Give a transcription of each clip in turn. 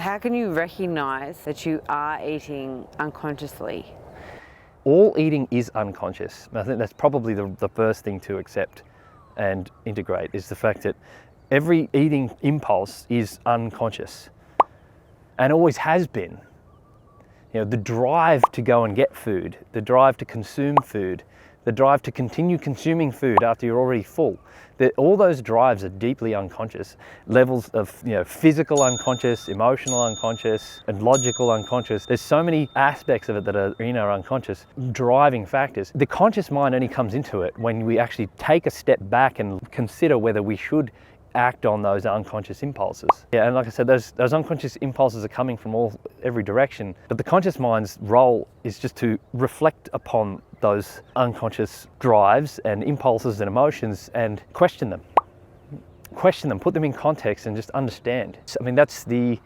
How can you recognize that you are eating unconsciously? All eating is unconscious. I think that's probably the first thing to accept and integrate, is the fact that every eating impulse is unconscious and always has been. You know, the drive to go and get food, the drive to consume food, the drive to continue consuming food after you're already full, all those drives are deeply unconscious. Levels of, physical unconscious, emotional unconscious, and logical unconscious. There's so many aspects of it that are in our unconscious driving factors. The conscious mind only comes into it when we actually take a step back and consider whether we should act on those unconscious impulses. Yeah, and like I said, those unconscious impulses are coming from every direction, but the conscious mind's role is just to reflect upon those unconscious drives and impulses and emotions and question them, put them in context and just understand. I mean, that's the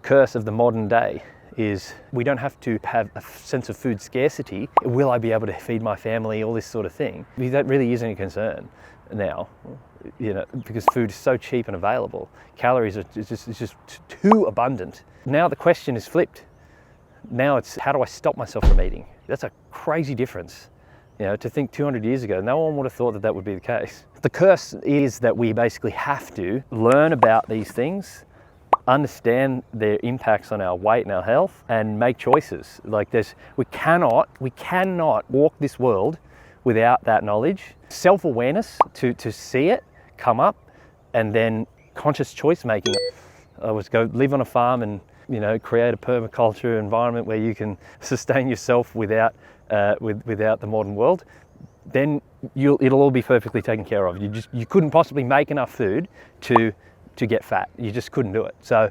curse of the modern day, is we don't have to have a sense of food scarcity. Will I be able to feed my family? All this sort of thing. That really isn't a concern now, because food is so cheap and available. Calories are just too abundant. Now the question is flipped. Now it's, how do I stop myself from eating? That's a crazy difference. To think 200 years ago, no one would have thought that would be the case. The curse is that we basically have to learn about these things, understand their impacts on our weight and our health, and make choices. We cannot walk this world without that knowledge. Self-awareness to see it come up, and then conscious choice making. I was go live on a farm and create a permaculture environment where you can sustain yourself without the modern world. Then it'll all be perfectly taken care of. You couldn't possibly make enough food to get fat. You just couldn't do it. So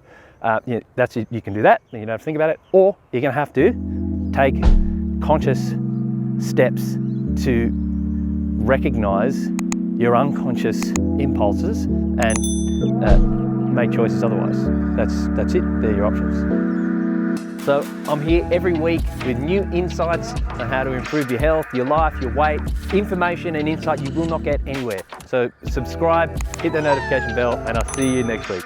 that's it. You can do that. You don't have to think about it, or you're going to have to take conscious steps to recognize your unconscious impulses and make choices otherwise. That's it. They're your options. So I'm here every week with new insights on how to improve your health, your life, your weight, information and insight you will not get anywhere. So subscribe, hit the notification bell, and I'll see you next week.